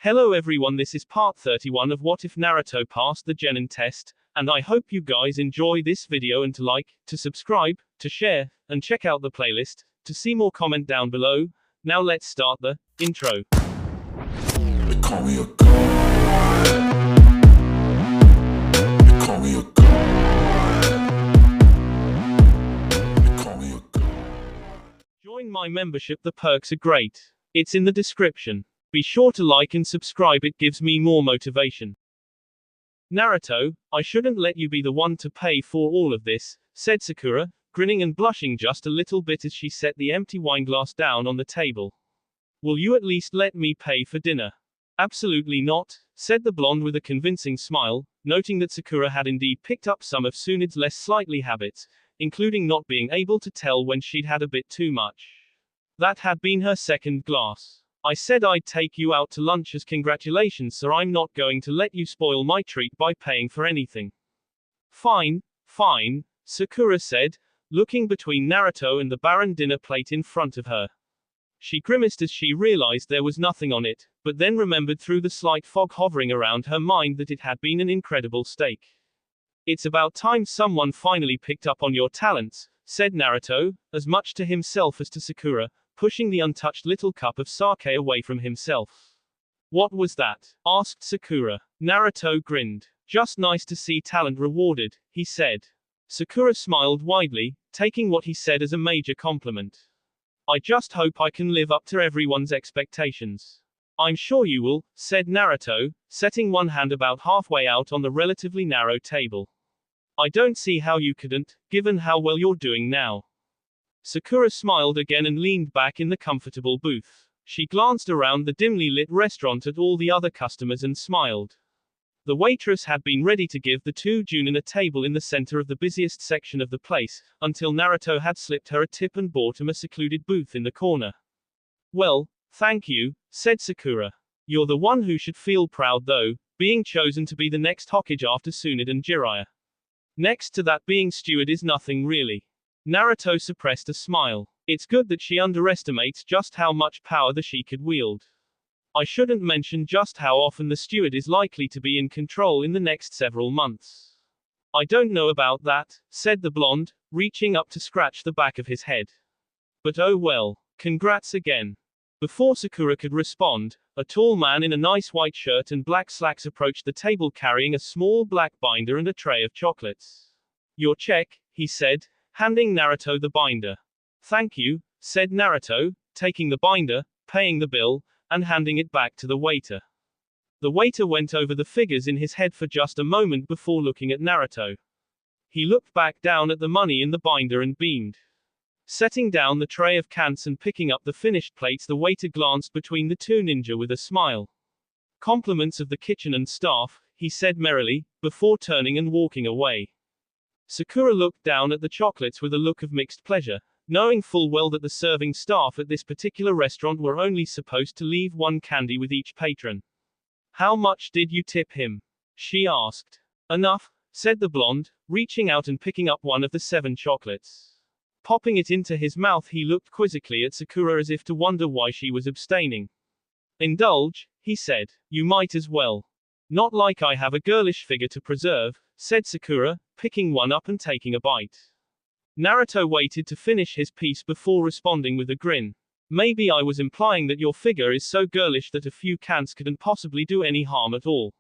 Hello everyone, this is part 31 of What If Naruto Passed the Genin test, and I hope you guys enjoy this video and to like, to subscribe, to share, and check out the playlist, to see more comment down below. Now let's start the intro. They call me a god. They call me a god. They call me a god. Join my membership, the perks are great. It's in the description. Be sure to like and subscribe, it gives me more motivation. Naruto, I shouldn't let you be the one to pay for all of this, said Sakura, grinning and blushing just a little bit as she set the empty wineglass down on the table. Will you at least let me pay for dinner? Absolutely not, said the blonde with a convincing smile, noting that Sakura had indeed picked up some of Tsunde's less slightly habits, including not being able to tell when she'd had a bit too much. That had been her second glass. I said I'd take you out to lunch as congratulations, so I'm not going to let you spoil my treat by paying for anything. Fine, fine, Sakura said, looking between Naruto and the barren dinner plate in front of her. She grimaced as she realized there was nothing on it, but then remembered through the slight fog hovering around her mind that it had been an incredible steak. It's about time someone finally picked up on your talents, said Naruto, as much to himself as to Sakura, pushing the untouched little cup of sake away from himself. What was that? Asked Sakura. Naruto grinned. Just nice to see talent rewarded, he said. Sakura smiled widely, taking what he said as a major compliment. I just hope I can live up to everyone's expectations. I'm sure you will, said Naruto, setting one hand about halfway out on the relatively narrow table. I don't see how you couldn't, given how well you're doing now. Sakura smiled again and leaned back in the comfortable booth. She glanced around the dimly lit restaurant at all the other customers and smiled. The waitress had been ready to give the two Genin a table in the center of the busiest section of the place, until Naruto had slipped her a tip and bought him a secluded booth in the corner. Well, thank you, said Sakura. You're the one who should feel proud though, being chosen to be the next Hokage after Tsunade and Jiraiya. Next to that, being steward is nothing really. Naruto suppressed a smile. It's good that she underestimates just how much power the she could wield. I shouldn't mention just how often the steward is likely to be in control in the next several months. I don't know about that, said the blonde, reaching up to scratch the back of his head. But oh well, congrats again. Before Sakura could respond, a tall man in a nice white shirt and black slacks approached the table carrying a small black binder and a tray of chocolates. Your check, he said, handing Naruto the binder. Thank you, said Naruto, taking the binder, paying the bill, and handing it back to the waiter. The waiter went over the figures in his head for just a moment before looking at Naruto. He looked back down at the money in the binder and beamed. Setting down the tray of cans and picking up the finished plates, the waiter glanced between the two ninja with a smile. Compliments of the kitchen and staff, he said merrily, before turning and walking away. Sakura looked down at the chocolates with a look of mixed pleasure, knowing full well that the serving staff at this particular restaurant were only supposed to leave one candy with each patron. How much did you tip him? She asked. Enough, said the blonde, reaching out and picking up one of the 7 chocolates. Popping it into his mouth, he looked quizzically at Sakura as if to wonder why she was abstaining. Indulge, he said. You might as well. Not like I have a girlish figure to preserve, said Sakura, picking one up and taking a bite. Naruto waited to finish his piece before responding with a grin. Maybe I was implying that your figure is so girlish that a few cans couldn't possibly do any harm at all.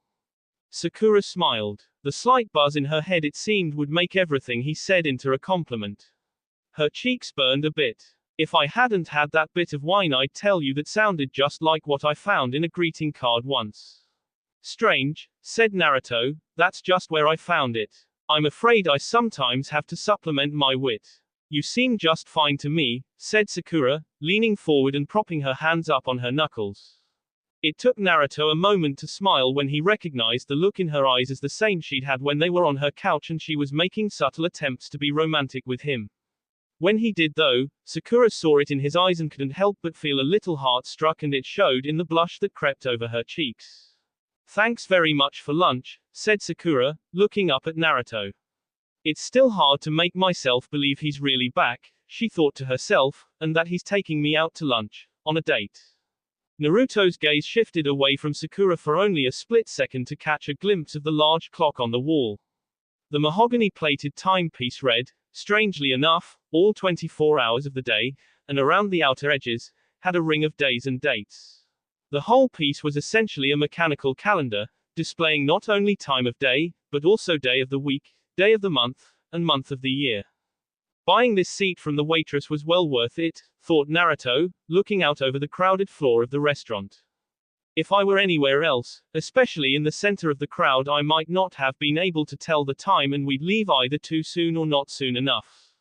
Sakura smiled. The slight buzz in her head, it seemed, would make everything he said into a compliment. Her cheeks burned a bit. If I hadn't had that bit of wine, I'd tell you that sounded just like what I found in a greeting card once. Strange, said Naruto, that's just where I found it. I'm afraid I sometimes have to supplement my wit. You seem just fine to me, said Sakura, leaning forward and propping her hands up on her knuckles. It took Naruto a moment to smile when he recognized the look in her eyes as the same she'd had when they were on her couch and she was making subtle attempts to be romantic with him. When he did though, Sakura saw it in his eyes and couldn't help but feel a little heart-struck, and it showed in the blush that crept over her cheeks. Thanks very much for lunch, said Sakura, looking up at Naruto. It's still hard to make myself believe he's really back, she thought to herself, and that he's taking me out to lunch, on a date. Naruto's gaze shifted away from Sakura for only a split second to catch a glimpse of the large clock on the wall. The mahogany-plated timepiece read, strangely enough, all 24 hours of the day, and around the outer edges, had a ring of days and dates. The whole piece was essentially a mechanical calendar, displaying not only time of day, but also day of the week, day of the month, and month of the year. Buying this seat from the waitress was well worth it, thought Naruto, looking out over the crowded floor of the restaurant. If I were anywhere else, especially in the center of the crowd, I might not have been able to tell the time and we'd leave either too soon or not soon enough.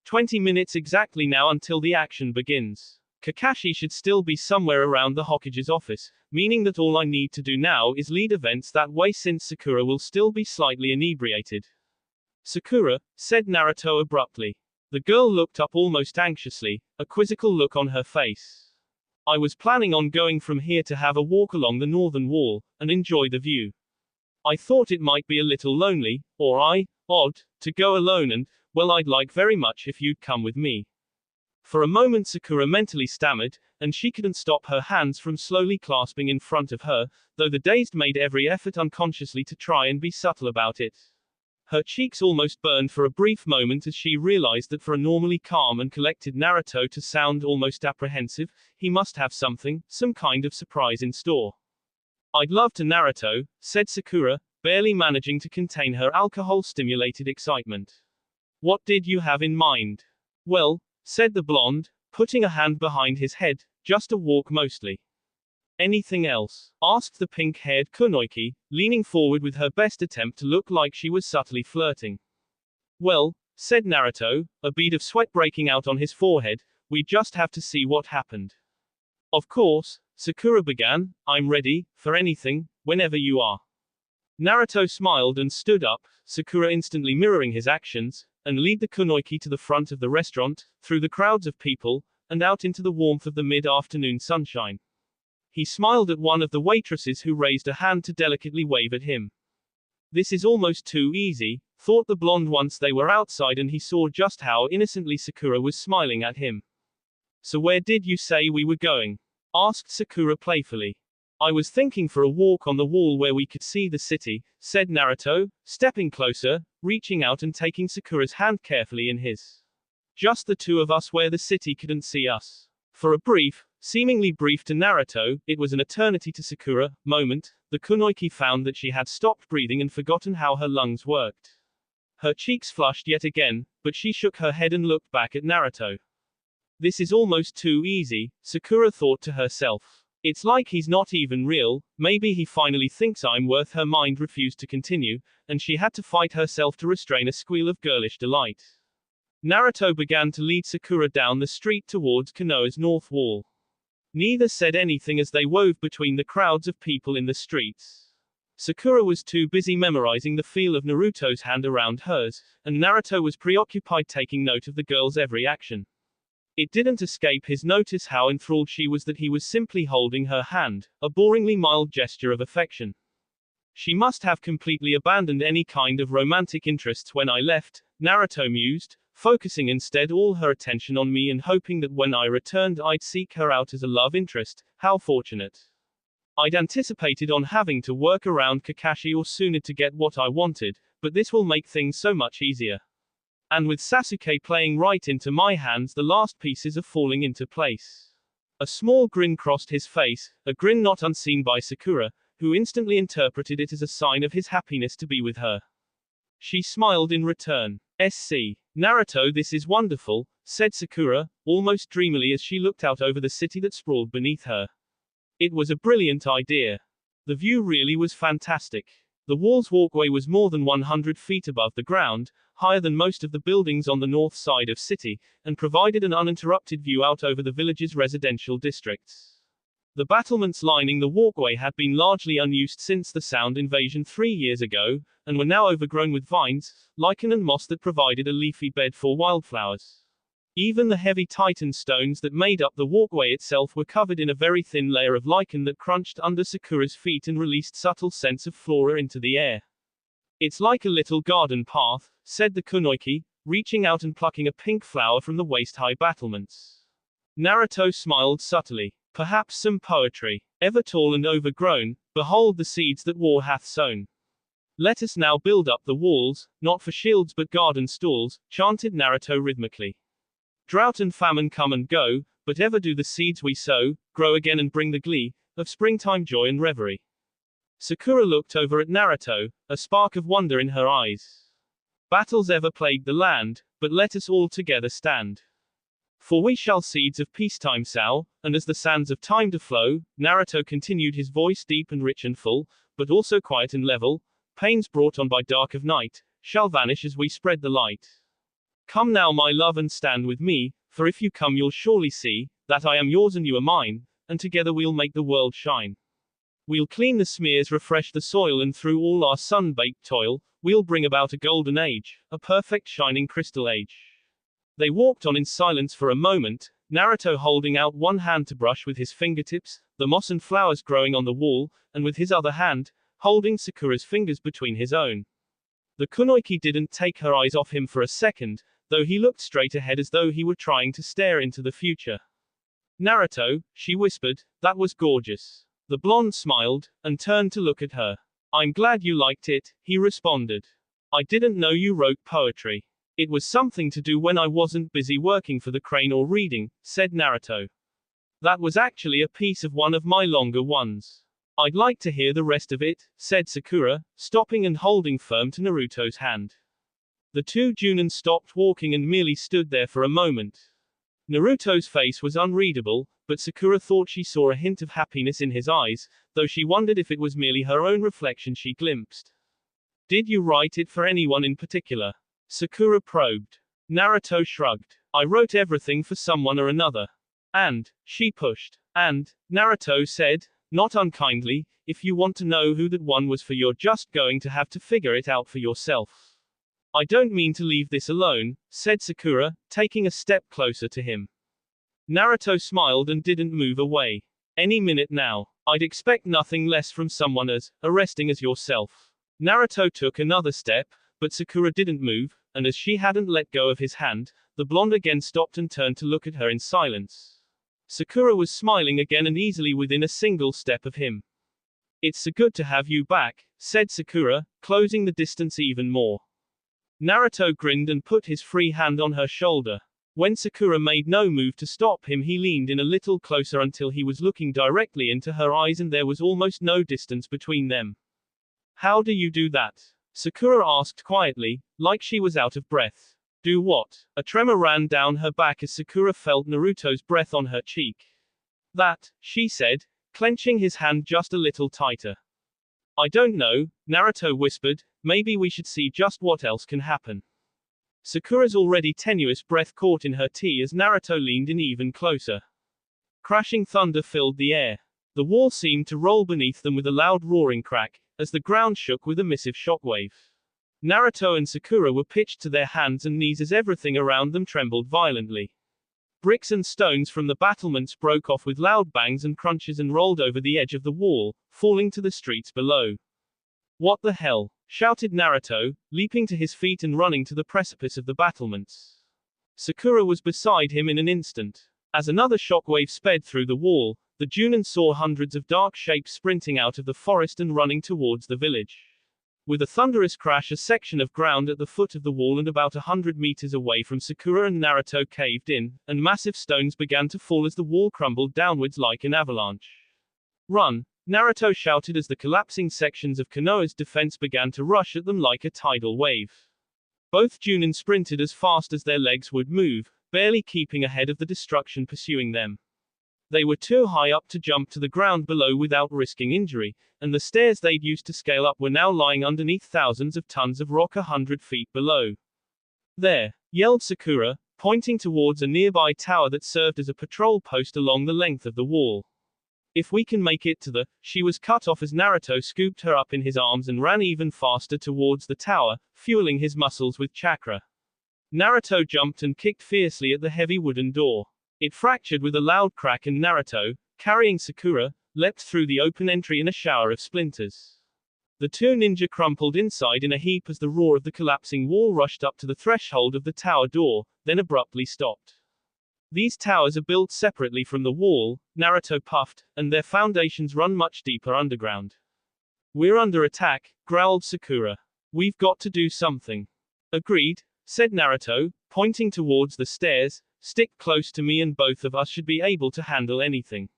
20 minutes exactly now until the action begins. Kakashi should still be somewhere around the Hokage's office, meaning that all I need to do now is lead events that way since Sakura will still be slightly inebriated. Sakura, said Naruto abruptly. The girl looked up almost anxiously, a quizzical look on her face. I was planning on going from here to have a walk along the northern wall, and enjoy the view. I thought it might be a little lonely, or odd, to go alone and, well, I'd like very much if you'd come with me. For a moment Sakura mentally stammered, and she couldn't stop her hands from slowly clasping in front of her, though the dazed made every effort unconsciously to try and be subtle about it. Her cheeks almost burned for a brief moment as she realized that for a normally calm and collected Naruto to sound almost apprehensive, he must have something, some kind of surprise in store. I'd love to, Naruto, said Sakura, barely managing to contain her alcohol-stimulated excitement. What did you have in mind? Well, said the blonde, putting a hand behind his head, just a walk mostly. Anything else? Asked the pink-haired kunoichi, leaning forward with her best attempt to look like she was subtly flirting. Well, said Naruto, a bead of sweat breaking out on his forehead, we just have to see what happened. Of course, Sakura began, I'm ready, for anything, whenever you are. Naruto smiled and stood up, Sakura instantly mirroring his actions, and lead the kunoichi to the front of the restaurant, through the crowds of people, and out into the warmth of the mid-afternoon sunshine. He smiled at one of the waitresses who raised a hand to delicately wave at him. This is almost too easy, thought the blonde once they were outside and he saw just how innocently Sakura was smiling at him. So where did you say we were going? Asked Sakura playfully. I was thinking for a walk on the wall where we could see the city, said Naruto, stepping closer, reaching out and taking Sakura's hand carefully in his. Just the two of us where the city couldn't see us. For a brief, seemingly brief to Naruto, it was an eternity to Sakura, moment, the kunoichi found that she had stopped breathing and forgotten how her lungs worked. Her cheeks flushed yet again, but she shook her head and looked back at Naruto. This is almost too easy, Sakura thought to herself. It's like he's not even real, maybe he finally thinks I'm worth. Her mind refused to continue, and she had to fight herself to restrain a squeal of girlish delight. Naruto began to lead Sakura down the street towards Konoha's north wall. Neither said anything as they wove between the crowds of people in the streets. Sakura was too busy memorizing the feel of Naruto's hand around hers, and Naruto was preoccupied taking note of the girl's every action. It didn't escape his notice how enthralled she was that he was simply holding her hand, a boringly mild gesture of affection. She must have completely abandoned any kind of romantic interests when I left, Naruto mused, focusing instead all her attention on me and hoping that when I returned I'd seek her out as a love interest. How fortunate. I'd anticipated on having to work around Kakashi or Tsunade to get what I wanted, but this will make things so much easier. And with Sasuke playing right into my hands, the last pieces are falling into place. A small grin crossed his face, a grin not unseen by Sakura, who instantly interpreted it as a sign of his happiness to be with her. She smiled in return. Naruto, this is wonderful, said Sakura, almost dreamily as she looked out over the city that sprawled beneath her. It was a brilliant idea. The view really was fantastic. The wall's walkway was more than 100 feet above the ground, higher than most of the buildings on the north side of city, and provided an uninterrupted view out over the village's residential districts. The battlements lining the walkway had been largely unused since the Sound invasion 3 years ago, and were now overgrown with vines, lichen and moss that provided a leafy bed for wildflowers. Even the heavy Titan stones that made up the walkway itself were covered in a very thin layer of lichen that crunched under Sakura's feet and released subtle scents of flora into the air. It's like a little garden path, said the kunoichi, reaching out and plucking a pink flower from the waist-high battlements. Naruto smiled subtly. Perhaps some poetry. Ever tall and overgrown, behold the seeds that war hath sown. Let us now build up the walls, not for shields but garden stalls, chanted Naruto rhythmically. Drought and famine come and go, but ever do the seeds we sow grow again and bring the glee of springtime joy and reverie. Sakura looked over at Naruto, a spark of wonder in her eyes. Battles ever plague the land, but let us all together stand. For we shall seeds of peacetime sow, and as the sands of time do flow, Naruto continued, his voice deep and rich and full, but also quiet and level. Pains brought on by dark of night shall vanish as we spread the light. Come now, my love, and stand with me, for if you come you'll surely see that I am yours and you are mine, and together we'll make the world shine. We'll clean the smears, refresh the soil, and through all our sun-baked toil, we'll bring about a golden age, a perfect shining crystal age. They walked on in silence for a moment, Naruto holding out one hand to brush with his fingertips the moss and flowers growing on the wall, and with his other hand, holding Sakura's fingers between his own. The kunoichi didn't take her eyes off him for a second, though he looked straight ahead as though he were trying to stare into the future. Naruto, she whispered, that was gorgeous. The blonde smiled, and turned to look at her. I'm glad you liked it, he responded. I didn't know you wrote poetry. It was something to do when I wasn't busy working for the crane or reading, said Naruto. That was actually a piece of one of my longer ones. I'd like to hear the rest of it, said Sakura, stopping and holding firm to Naruto's hand. The two Genin stopped walking and merely stood there for a moment. Naruto's face was unreadable, but Sakura thought she saw a hint of happiness in his eyes, though she wondered if it was merely her own reflection she glimpsed. Did you write it for anyone in particular? Sakura probed. Naruto shrugged. I wrote everything for someone or another. And, she pushed. And, Naruto said, not unkindly, if you want to know who that one was for you're just going to have to figure it out for yourself. I don't mean to leave this alone, said Sakura, taking a step closer to him. Naruto smiled and didn't move away. Any minute now. I'd expect nothing less from someone as arresting as yourself. Naruto took another step, but Sakura didn't move, and as she hadn't let go of his hand, the blonde again stopped and turned to look at her in silence. Sakura was smiling again and easily within a single step of him. It's so good to have you back, said Sakura, closing the distance even more. Naruto grinned and put his free hand on her shoulder. When Sakura made no move to stop him, he leaned in a little closer until he was looking directly into her eyes and there was almost no distance between them. How do you do that? Sakura asked quietly, like she was out of breath. Do what? A tremor ran down her back as Sakura felt Naruto's breath on her cheek. That, she said, clenching his hand just a little tighter. I don't know, Naruto whispered, maybe we should see just what else can happen. Sakura's already tenuous breath caught in her tea as Naruto leaned in even closer. Crashing thunder filled the air. The wall seemed to roll beneath them with a loud roaring crack, as the ground shook with a massive shockwave. Naruto and Sakura were pitched to their hands and knees as everything around them trembled violently. Bricks and stones from the battlements broke off with loud bangs and crunches and rolled over the edge of the wall, falling to the streets below. What the hell? Shouted Naruto, leaping to his feet and running to the precipice of the battlements. Sakura was beside him in an instant. As another shockwave sped through the wall, the Genin saw hundreds of dark shapes sprinting out of the forest and running towards the village. With a thunderous crash, a section of ground at the foot of the wall and about 100 meters away from Sakura and Naruto caved in, and massive stones began to fall as the wall crumbled downwards like an avalanche. Run! Naruto shouted as the collapsing sections of Konoha's defense began to rush at them like a tidal wave. Both Genin sprinted as fast as their legs would move, barely keeping ahead of the destruction pursuing them. They were too high up to jump to the ground below without risking injury, and the stairs they'd used to scale up were now lying underneath thousands of tons of rock 100 feet below. There! Yelled Sakura, pointing towards a nearby tower that served as a patrol post along the length of the wall. If we can make it to the... She was cut off as Naruto scooped her up in his arms and ran even faster towards the tower, fueling his muscles with chakra. Naruto jumped and kicked fiercely at the heavy wooden door. It fractured with a loud crack and Naruto, carrying Sakura, leapt through the open entry in a shower of splinters. The two ninja crumpled inside in a heap as the roar of the collapsing wall rushed up to the threshold of the tower door, then abruptly stopped. These towers are built separately from the wall, Naruto puffed, and their foundations run much deeper underground. We're under attack, growled Sakura. We've got to do something. Agreed, said Naruto, pointing towards the stairs. Stick close to me and both of us should be able to handle anything.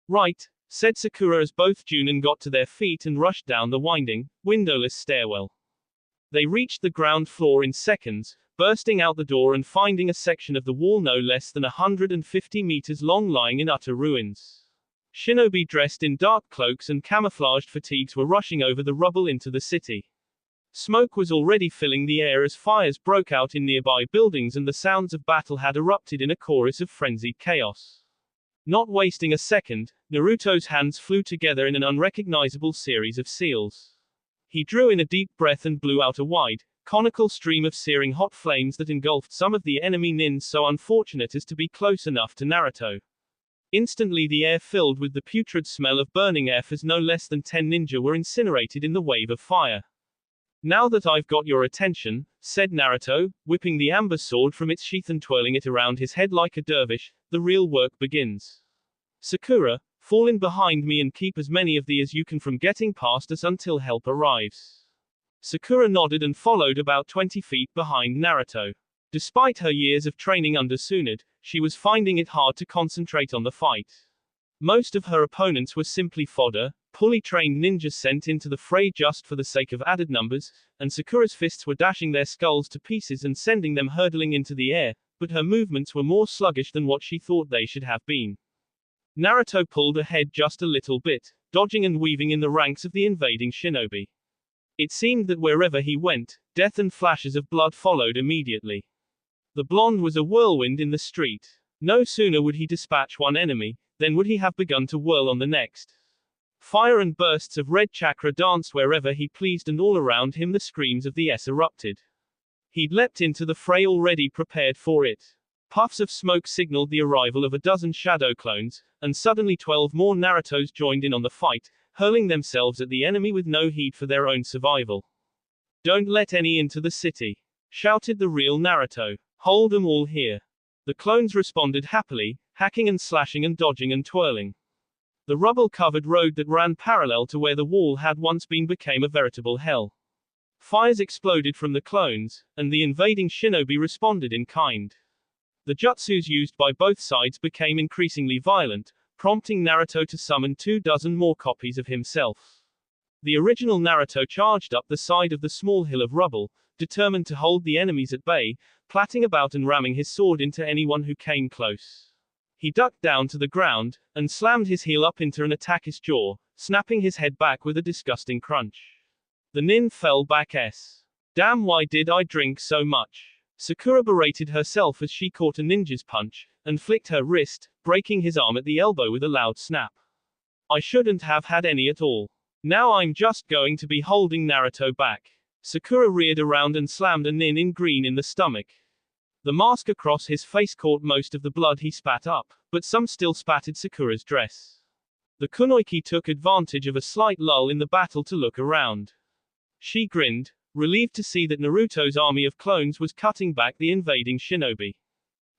Right, said Sakura as both Junin got to their feet and rushed down the winding, windowless stairwell. They reached the ground floor in seconds, bursting out the door and finding a section of the wall no less than 150 meters long lying in utter ruins. Shinobi dressed in dark cloaks and camouflaged fatigues were rushing over the rubble into the city. Smoke was already filling the air as fires broke out in nearby buildings and the sounds of battle had erupted in a chorus of frenzied chaos. Not wasting a second, Naruto's hands flew together in an unrecognizable series of seals. He drew in a deep breath and blew out a wide, conical stream of searing hot flames that engulfed some of the enemy nins so unfortunate as to be close enough to Naruto. Instantly the air filled with the putrid smell of burning F as no less than 10 ninja were incinerated in the wave of fire. Now that I've got your attention, said Naruto, whipping the amber sword from its sheath and twirling it around his head like a dervish, the real work begins. Sakura, fall in behind me and keep as many of thee as you can from getting past us until help arrives. Sakura nodded and followed about 20 feet behind Naruto. Despite her years of training under Tsunade, she was finding it hard to concentrate on the fight. Most of her opponents were simply fodder, poorly trained ninjas sent into the fray just for the sake of added numbers, and Sakura's fists were dashing their skulls to pieces and sending them hurtling into the air, but her movements were more sluggish than what she thought they should have been. Naruto pulled ahead just a little bit, dodging and weaving in the ranks of the invading shinobi. It seemed that wherever he went, death and flashes of blood followed immediately. The blonde was a whirlwind in the street. No sooner would he dispatch one enemy, then would he have begun to whirl on the next. Fire and bursts of red chakra danced wherever he pleased and all around him the screams of the S erupted. He'd leapt into the fray already prepared for it. Puffs of smoke signaled the arrival of a dozen shadow clones, and suddenly 12 more Narutos joined in on the fight, hurling themselves at the enemy with no heed for their own survival. Don't let any into the city, shouted the real Naruto. Hold them all here. The clones responded happily, hacking and slashing and dodging and twirling. The rubble-covered road that ran parallel to where the wall had once been became a veritable hell. Fires exploded from the clones, and the invading shinobi responded in kind. The jutsus used by both sides became increasingly violent, prompting Naruto to summon 24 more copies of himself. The original Naruto charged up the side of the small hill of rubble, determined to hold the enemies at bay, platting about and ramming his sword into anyone who came close. He ducked down to the ground, and slammed his heel up into an attacker's jaw, snapping his head back with a disgusting crunch. The nin fell back. Damn, why did I drink so much? Sakura berated herself as she caught a ninja's punch, and flicked her wrist, breaking his arm at the elbow with a loud snap. I shouldn't have had any at all. Now I'm just going to be holding Naruto back. Sakura reared around and slammed a nin in green in the stomach. The mask across his face caught most of the blood he spat up, but some still spattered Sakura's dress. The kunoichi took advantage of a slight lull in the battle to look around. She grinned, relieved to see that Naruto's army of clones was cutting back the invading shinobi.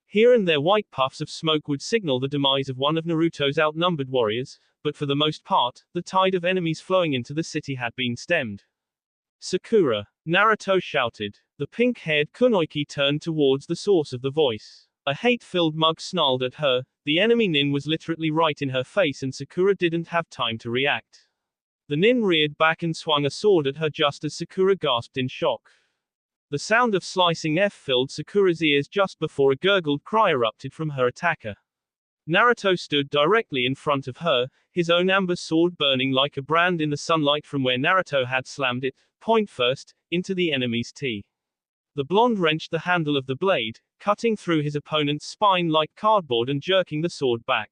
Here and there white puffs of smoke would signal the demise of one of Naruto's outnumbered warriors, but for the most part, the tide of enemies flowing into the city had been stemmed. Sakura, Naruto shouted. The pink-haired kunoichi turned towards the source of the voice. A hate-filled mug snarled at her. The enemy nin was literally right in her face and Sakura didn't have time to react. The nin reared back and swung a sword at her just as Sakura gasped in shock. The sound of slicing F filled Sakura's ears just before a gurgled cry erupted from her attacker. Naruto stood directly in front of her, his own amber sword burning like a brand in the sunlight from where Naruto had slammed it, point first, into the enemy's T. The blonde wrenched the handle of the blade, cutting through his opponent's spine like cardboard and jerking the sword back.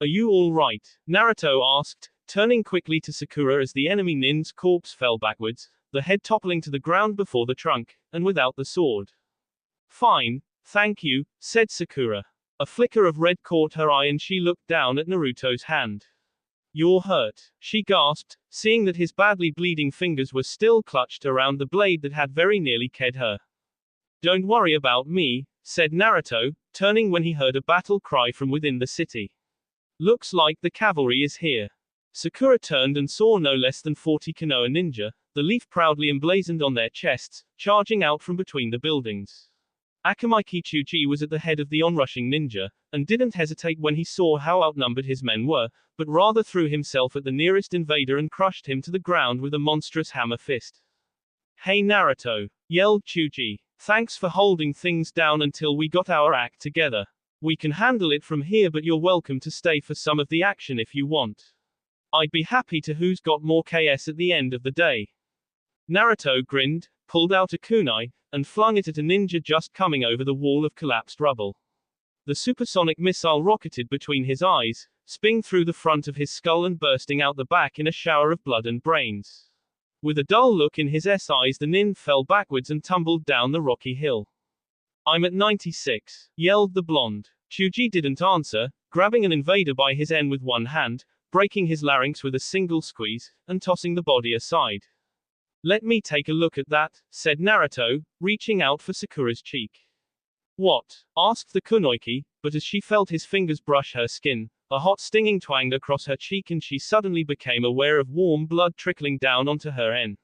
Are you all right? Naruto asked, turning quickly to Sakura as the enemy nin's corpse fell backwards, the head toppling to the ground before the trunk, and without the sword. Fine, thank you, said Sakura. A flicker of red caught her eye and she looked down at Naruto's hand. You're hurt, she gasped, seeing that his badly bleeding fingers were still clutched around the blade that had very nearly killed her. Don't worry about me, said Naruto, turning when he heard a battle cry from within the city. Looks like the cavalry is here. Sakura turned and saw no less than 40 Konoha ninja, the leaf proudly emblazoned on their chests, charging out from between the buildings. Akamai Kichuji was at the head of the onrushing ninja, and didn't hesitate when he saw how outnumbered his men were, but rather threw himself at the nearest invader and crushed him to the ground with a monstrous hammer fist. "Hey Naruto," yelled Chuji. "Thanks for holding things down until we got our act together. We can handle it from here, but you're welcome to stay for some of the action if you want. I'd be happy to who's got more KS at the end of the day." Naruto grinned, pulled out a kunai, and flung it at a ninja just coming over the wall of collapsed rubble. The supersonic missile rocketed between his eyes, spinning through the front of his skull and bursting out the back in a shower of blood and brains. With a dull look in his eyes, the nin fell backwards and tumbled down the rocky hill. "I'm at 96, yelled the blonde. Chuji didn't answer, grabbing an invader by his end with one hand, breaking his larynx with a single squeeze, and tossing the body aside. "Let me take a look at that," said Naruto, reaching out for Sakura's cheek. "What?" asked the kunoichi, but as she felt his fingers brush her skin, a hot stinging twanged across her cheek and she suddenly became aware of warm blood trickling down onto her en.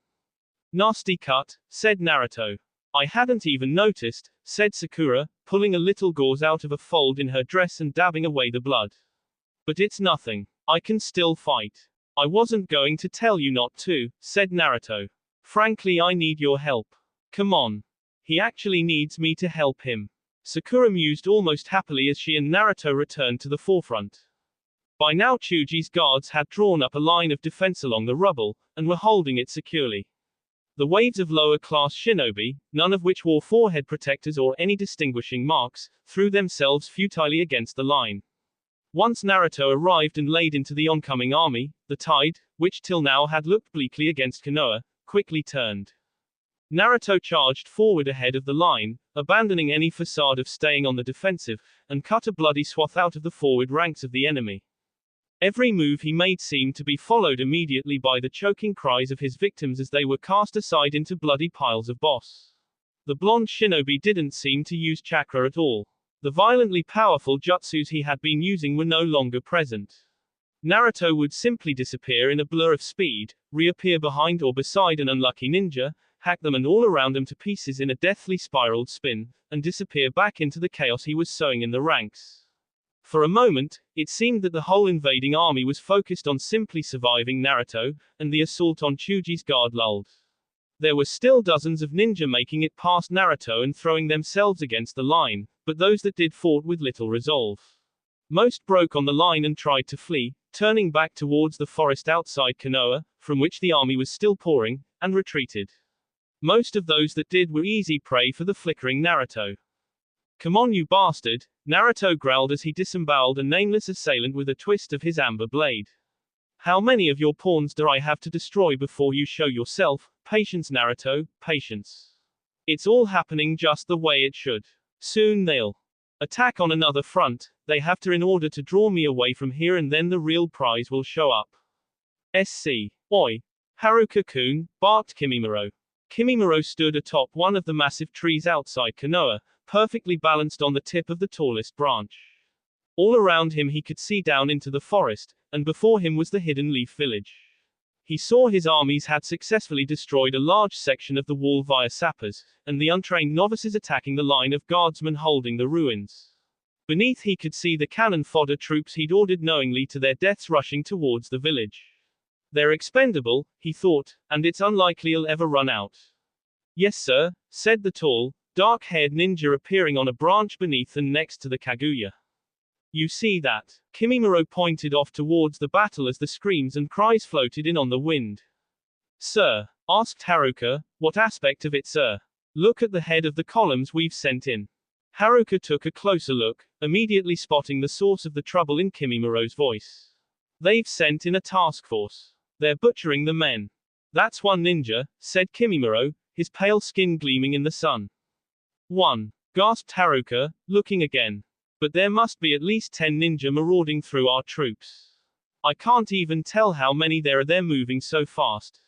"Nasty cut," said Naruto. "I hadn't even noticed," said Sakura, pulling a little gauze out of a fold in her dress and dabbing away the blood. "But it's nothing. I can still fight." "I wasn't going to tell you not to," said Naruto. "Frankly, I need your help. Come on. He actually needs me to help him." Sakura mused almost happily as she and Naruto returned to the forefront. By now Chuji's guards had drawn up a line of defense along the rubble, and were holding it securely. The waves of lower-class shinobi, none of which wore forehead protectors or any distinguishing marks, threw themselves futilely against the line. Once Naruto arrived and laid into the oncoming army, the tide, which till now had looked bleakly against Konoha, quickly turned. Naruto charged forward ahead of the line, abandoning any facade of staying on the defensive, and cut a bloody swath out of the forward ranks of the enemy. Every move he made seemed to be followed immediately by the choking cries of his victims as they were cast aside into bloody piles of boss. The blonde shinobi didn't seem to use chakra at all. The violently powerful jutsus he had been using were no longer present. Naruto would simply disappear in a blur of speed, reappear behind or beside an unlucky ninja, hack them and all around them to pieces in a deathly spiraled spin, and disappear back into the chaos he was sowing in the ranks. For a moment, it seemed that the whole invading army was focused on simply surviving Naruto, and the assault on Chuji's guard lulled. There were still dozens of ninja making it past Naruto and throwing themselves against the line, but those that did fought with little resolve. Most broke on the line and tried to flee, turning back towards the forest outside Konoha, from which the army was still pouring, and retreated. Most of those that did were easy prey for the flickering Naruto. "Come on, you bastard," Naruto growled as he disemboweled a nameless assailant with a twist of his amber blade. "How many of your pawns do I have to destroy before you show yourself? Patience, Naruto, patience. It's all happening just the way it should. Soon they'll attack on another front. They have to in order to draw me away from here, and then the real prize will show up." "SC. Oi. Haruka-kun," barked Kimimaro. Kimimaro stood atop one of the massive trees outside Konoha, perfectly balanced on the tip of the tallest branch. All around him he could see down into the forest, and before him was the hidden leaf village. He saw his armies had successfully destroyed a large section of the wall via sappers, and the untrained novices attacking the line of guardsmen holding the ruins. Beneath he could see the cannon fodder troops he'd ordered knowingly to their deaths rushing towards the village. They're expendable, he thought, and it's unlikely he'll ever run out. "Yes sir," said the tall, dark-haired ninja appearing on a branch beneath and next to the Kaguya. "You see that?" Kimimaro pointed off towards the battle as the screams and cries floated in on the wind. "Sir?" asked Haruka. "What aspect of it, sir?" "Look at the head of the columns we've sent in." Haruka took a closer look, immediately spotting the source of the trouble in Kimimaro's voice. "They've sent in a task force. They're butchering the men." "That's one ninja," said Kimimaro, his pale skin gleaming in the sun. "One," gasped Haruka, looking again. "But there must be at least 10 ninja marauding through our troops. I can't even tell how many there are. They're moving so fast."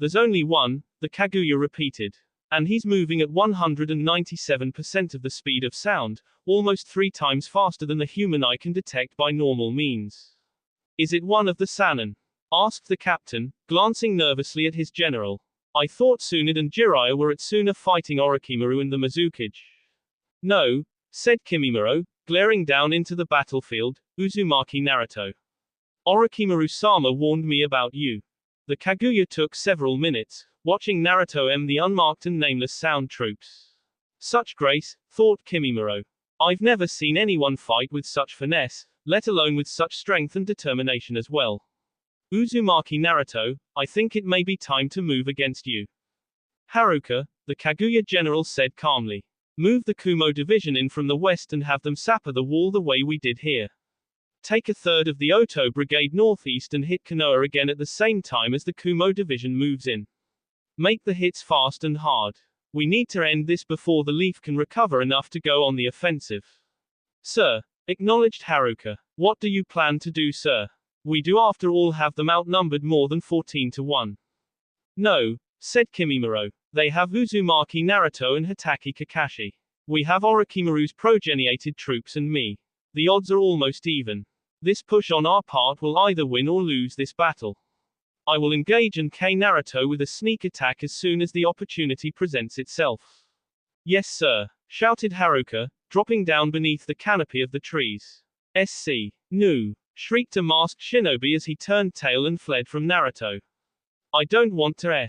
"There's only one," the Kaguya repeated. And he's moving at 197% of the speed of sound, almost 3 times faster than the human eye can detect by normal means. Is it one of the Sannin? Asked the captain, glancing nervously at his general. I thought Tsunade and Jiraiya were at Suna fighting Orochimaru and the Mizukage. No, said Kimimaro, glaring down into the battlefield. Uzumaki Naruto. Orochimaru-sama warned me about you. The Kaguya took several minutes, watching Naruto the unmarked and nameless sound troops. Such grace, thought Kimimaro. I've never seen anyone fight with such finesse, let alone with such strength and determination as well. Uzumaki Naruto, I think it may be time to move against you. Haruka, the Kaguya general said calmly. Move the Kumo division in from the west and have them sapper the wall the way we did here. Take a third of the Oto brigade northeast and hit Konoha again at the same time as the Kumo division moves in. Make the hits fast and hard. We need to end this before the Leaf can recover enough to go on the offensive. Sir, acknowledged Haruka. What do you plan to do, sir? We do after all have them outnumbered more than 14-1. No, said Kimimaro. They have Uzumaki Naruto and Hatake Kakashi. We have Orochimaru's progeniated troops and me. The odds are almost even. This push on our part will either win or lose this battle. I will engage and K Naruto with a sneak attack as soon as the opportunity presents itself. Yes, sir, shouted Haruka, dropping down beneath the canopy of the trees. SC. Nu, shrieked a masked shinobi as he turned tail and fled from Naruto. I don't want to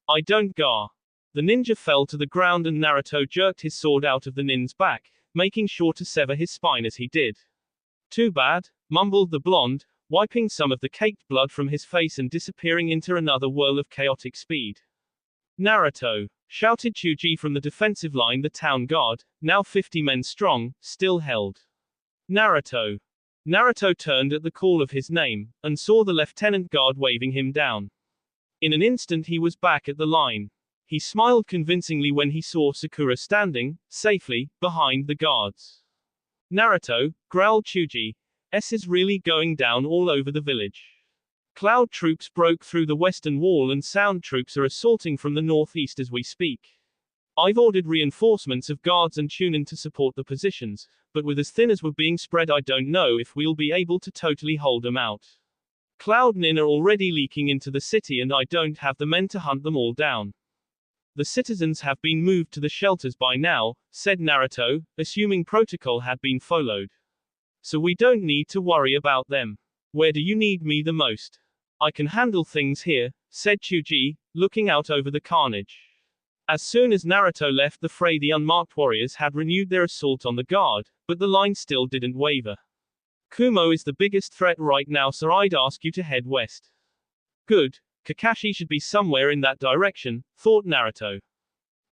I don't gar. The ninja fell to the ground and Naruto jerked his sword out of the nin's back, making sure to sever his spine as he did. Too bad, mumbled the blonde, wiping some of the caked blood from his face and disappearing into another whirl of chaotic speed. Naruto, shouted Chuji from the defensive line. The town guard, now 50 men strong, still held. Naruto. Naruto turned at the call of his name, and saw the lieutenant guard waving him down. In an instant he was back at the line. He smiled convincingly when he saw Sakura standing, safely, behind the guards. Naruto, growled Chuji, S is really going down all over the village. Cloud troops broke through the western wall and sound troops are assaulting from the northeast as we speak. I've ordered reinforcements of guards and Chunin to support the positions, but with as thin as we're being spread I don't know if we'll be able to totally hold them out. Cloud Nin are already leaking into the city and I don't have the men to hunt them all down. The citizens have been moved to the shelters by now, said Naruto, assuming protocol had been followed. So we don't need to worry about them. Where do you need me the most? I can handle things here, said Chuji, looking out over the carnage. As soon as Naruto left the fray the unmarked warriors had renewed their assault on the guard, but the line still didn't waver. Kumo is the biggest threat right now, so I'd ask you to head west. Good. Kakashi should be somewhere in that direction, thought Naruto.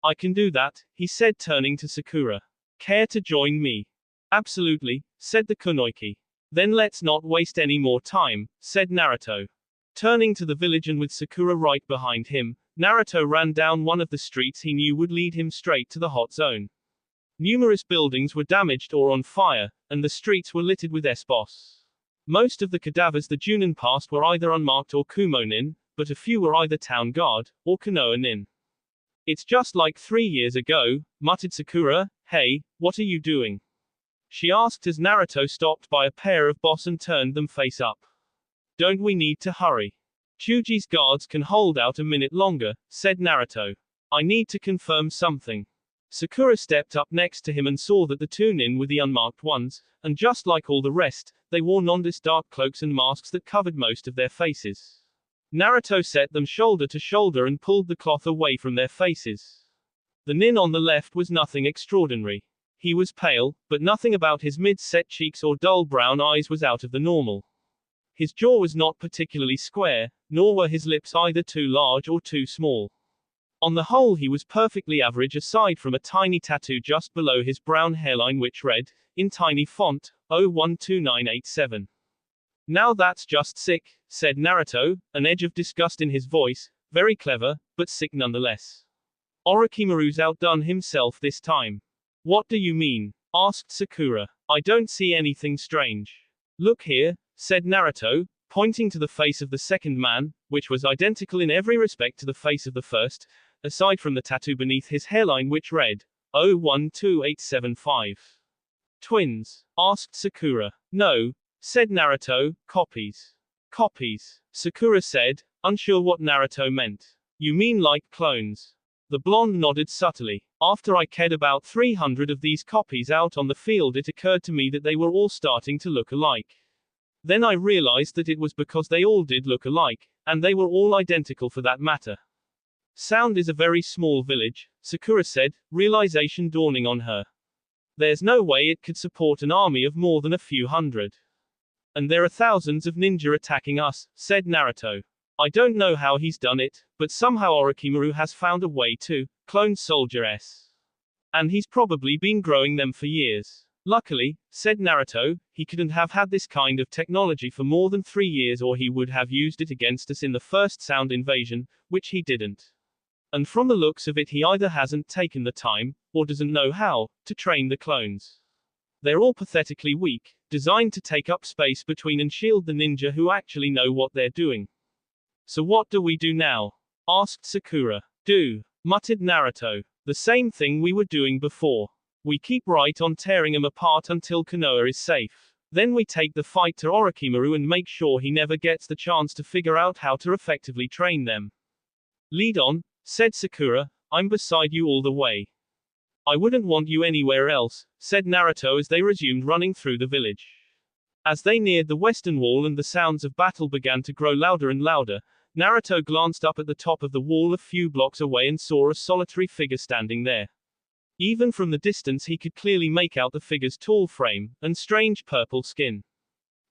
I can do that, he said turning to Sakura. Care to join me? Absolutely, said the Kunoichi. Then let's not waste any more time, said Naruto. Turning to the village and with Sakura right behind him, Naruto ran down one of the streets he knew would lead him straight to the hot zone. Numerous buildings were damaged or on fire, and the streets were littered with S-boss. Most of the cadavers the Junin passed were either unmarked or Kumo Nin, but a few were either town guard, or Konoha Nin. It's just like 3 years ago, muttered Sakura. Hey, what are you doing? She asked as Naruto stopped by a pair of boss and turned them face up. Don't we need to hurry? Chuji's guards can hold out a minute longer, said Naruto. I need to confirm something. Sakura stepped up next to him and saw that the two Nin were the unmarked ones, and just like all the rest, they wore nondescript dark cloaks and masks that covered most of their faces. Naruto set them shoulder to shoulder and pulled the cloth away from their faces. The Nin on the left was nothing extraordinary. He was pale, but nothing about his mid-set cheeks or dull brown eyes was out of the normal. His jaw was not particularly square, nor were his lips either too large or too small. On the whole he was perfectly average aside from a tiny tattoo just below his brown hairline which read, in tiny font, 012987. Now that's just sick, said Naruto, an edge of disgust in his voice, very clever, but sick nonetheless. Orochimaru's outdone himself this time. What do you mean? Asked Sakura. I don't see anything strange. Look here, said Naruto, pointing to the face of the second man, which was identical in every respect to the face of the first, aside from the tattoo beneath his hairline which read, 012875. Twins? Asked Sakura. No, said Naruto, copies. Copies, Sakura said, unsure what Naruto meant. You mean like clones? The blonde nodded subtly. After I cared about 300 of these copies out on the field, it occurred to me that they were all starting to look alike. Then I realized that it was because they all did look alike, and they were all identical for that matter. Sound is a very small village, Sakura said, realization dawning on her. There's no way it could support an army of more than a few hundred. And there are thousands of ninja attacking us, said Naruto. I don't know how he's done it, but somehow Orochimaru has found a way to clone soldiers. And he's probably been growing them for years. Luckily, said Naruto, he couldn't have had this kind of technology for more than 3 years or he would have used it against us in the first Sound invasion, which he didn't. And from the looks of it he either hasn't taken the time, or doesn't know how, to train the clones. They're all pathetically weak, designed to take up space between and shield the ninja who actually know what they're doing. So what do we do now? Asked Sakura. Do, muttered Naruto. The same thing we were doing before. We keep right on tearing them apart until Konoha is safe. Then we take the fight to Orochimaru and make sure he never gets the chance to figure out how to effectively train them. Lead on, said Sakura, I'm beside you all the way. I wouldn't want you anywhere else, said Naruto as they resumed running through the village. As they neared the western wall and the sounds of battle began to grow louder and louder, Naruto glanced up at the top of the wall a few blocks away and saw a solitary figure standing there. Even from the distance he could clearly make out the figure's tall frame, and strange purple skin.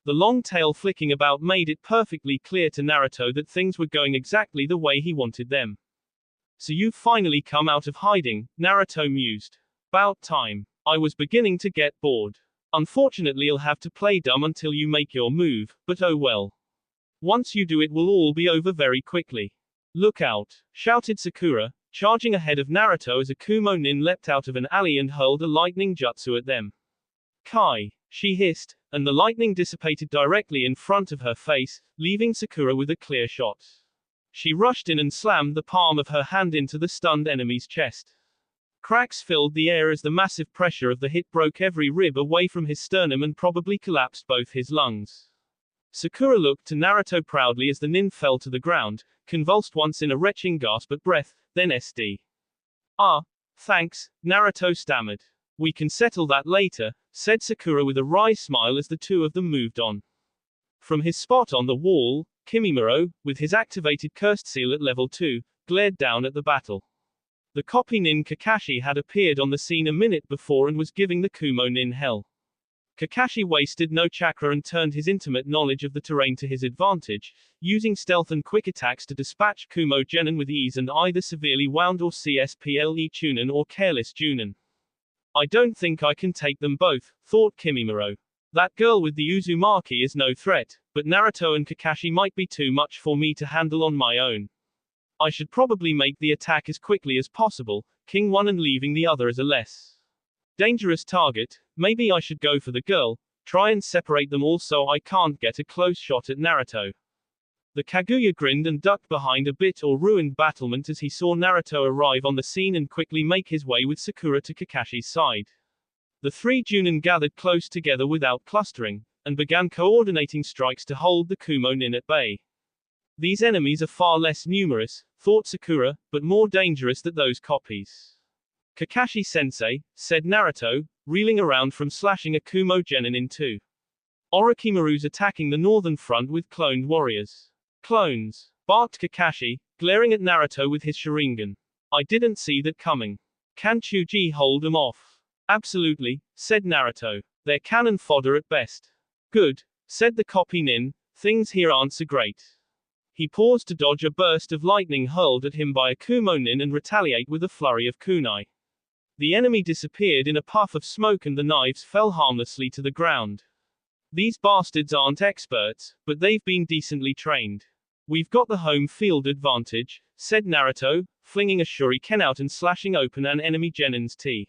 The long tail flicking about made it perfectly clear to Naruto that things were going exactly the way he wanted them. So you've finally come out of hiding, Naruto mused. About time. I was beginning to get bored. Unfortunately I'll have to play dumb until you make your move, but oh well. Once you do it will all be over very quickly. Look out, shouted Sakura, charging ahead of Naruto as a Kumo nin leapt out of an alley and hurled a lightning jutsu at them. Kai, she hissed, and the lightning dissipated directly in front of her face, leaving Sakura with a clear shot. She rushed in and slammed the palm of her hand into the stunned enemy's chest. Cracks filled the air as the massive pressure of the hit broke every rib away from his sternum and probably collapsed both his lungs. Sakura looked to Naruto proudly as the nin fell to the ground, convulsed once in a retching gasp at breath, then SD. Ah, thanks, Naruto stammered. We can settle that later, said Sakura with a wry smile as the two of them moved on. From his spot on the wall, Kimimaro, with his activated cursed seal at level 2, glared down at the battle. The copy nin Kakashi had appeared on the scene a minute before and was giving the Kumo nin hell. Kakashi wasted no chakra and turned his intimate knowledge of the terrain to his advantage, using stealth and quick attacks to dispatch Kumo Genin with ease and either severely wound or CSPLE Chunin or careless Junin. I don't think I can take them both, thought Kimimaro. That girl with the Uzumaki is no threat, but Naruto and Kakashi might be too much for me to handle on my own. I should probably make the attack as quickly as possible, King one and leaving the other as a less dangerous target. Maybe I should go for the girl, try and separate them all so I can't get a close shot at Naruto. The Kaguya grinned and ducked behind a bit or ruined battlement as he saw Naruto arrive on the scene and quickly make his way with Sakura to Kakashi's side. The three Junin gathered close together without clustering, and began coordinating strikes to hold the Kumo nin at bay. These enemies are far less numerous, thought Sakura, but more dangerous than those copies. Kakashi-sensei, said Naruto, reeling around from slashing a Kumo Genin in two. Orochimaru's attacking the northern front with cloned warriors. Clones, barked Kakashi, glaring at Naruto with his Sharingan. I didn't see that coming. Can Chuji hold them off? Absolutely, said Naruto. They're cannon fodder at best. Good, said the copy nin, things here aren't so great. He paused to dodge a burst of lightning hurled at him by a Kumo nin and retaliate with a flurry of kunai. The enemy disappeared in a puff of smoke and the knives fell harmlessly to the ground. These bastards aren't experts, but they've been decently trained. We've got the home field advantage, said Naruto, flinging a shuriken out and slashing open an enemy Genin's T.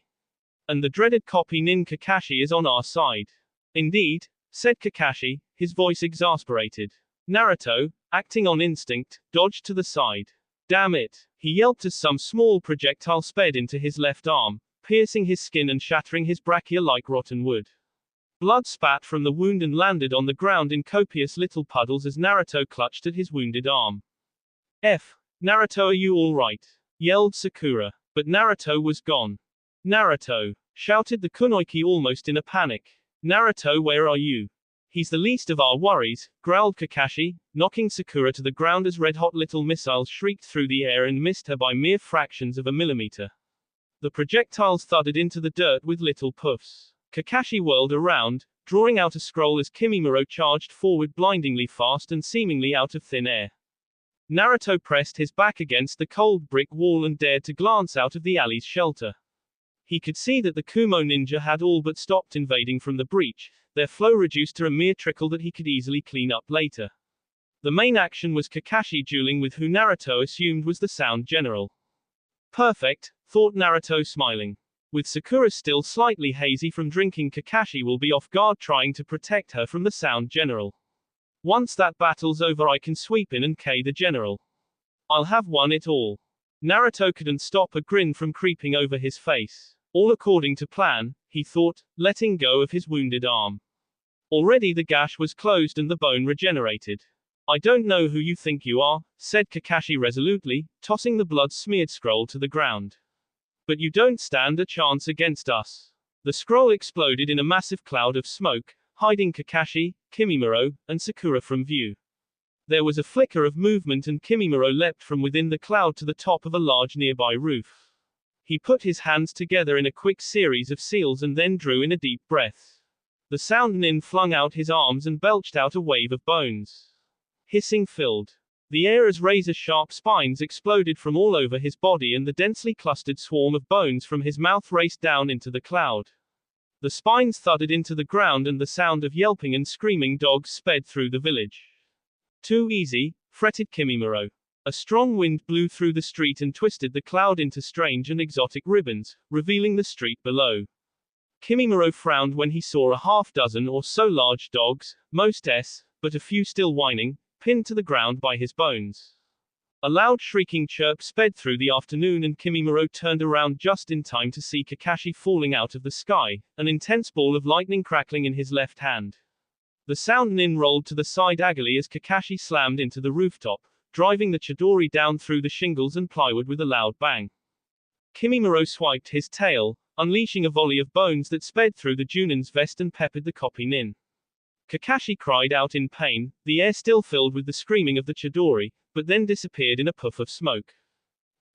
And the dreaded copy nin Kakashi is on our side. Indeed, said Kakashi, his voice exasperated. Naruto, acting on instinct, dodged to the side. Damn it! He yelped as some small projectile sped into his left arm, piercing his skin and shattering his brachia like rotten wood. Blood spat from the wound and landed on the ground in copious little puddles as Naruto clutched at his wounded arm. Naruto, are you alright? Yelled Sakura. But Naruto was gone. Naruto! Shouted the kunoichi almost in a panic. Naruto, where are you? He's the least of our worries, growled Kakashi, knocking Sakura to the ground as red-hot little missiles shrieked through the air and missed her by mere fractions of a millimeter. The projectiles thudded into the dirt with little puffs. Kakashi whirled around, drawing out a scroll as Kimimaro charged forward blindingly fast and seemingly out of thin air. Naruto pressed his back against the cold brick wall and dared to glance out of the alley's shelter. He could see that the Kumo ninja had all but stopped invading from the breach, their flow reduced to a mere trickle that he could easily clean up later. The main action was Kakashi dueling with who Naruto assumed was the Sound General. Perfect, thought Naruto smiling. With Sakura still slightly hazy from drinking, Kakashi will be off guard trying to protect her from the Sound General. Once that battle's over, I can sweep in and K the General. I'll have won it all. Naruto couldn't stop a grin from creeping over his face. All according to plan, he thought, letting go of his wounded arm. Already the gash was closed and the bone regenerated. I don't know who you think you are, said Kakashi resolutely, tossing the blood-smeared scroll to the ground. But you don't stand a chance against us. The scroll exploded in a massive cloud of smoke, hiding Kakashi, Kimimaro, and Sakura from view. There was a flicker of movement and Kimimaro leapt from within the cloud to the top of a large nearby roof. He put his hands together in a quick series of seals and then drew in a deep breath. The Sound Nin flung out his arms and belched out a wave of bones. Hissing filled the air as razor-sharp spines exploded from all over his body and the densely clustered swarm of bones from his mouth raced down into the cloud. The spines thudded into the ground and the sound of yelping and screaming dogs sped through the village. Too easy, fretted Kimimaro. A strong wind blew through the street and twisted the cloud into strange and exotic ribbons, revealing the street below. Kimimaro frowned when he saw a half-dozen or so large dogs, most but a few still whining, pinned to the ground by his bones. A loud shrieking chirp sped through the afternoon and Kimimaro turned around just in time to see Kakashi falling out of the sky, an intense ball of lightning crackling in his left hand. The Sound Nin rolled to the side aggily as Kakashi slammed into the rooftop, driving the Chidori down through the shingles and plywood with a loud bang. Kimimaro swiped his tail, unleashing a volley of bones that sped through the Junin's vest and peppered the copy Nin. Kakashi cried out in pain, the air still filled with the screaming of the Chidori, but then disappeared in a puff of smoke.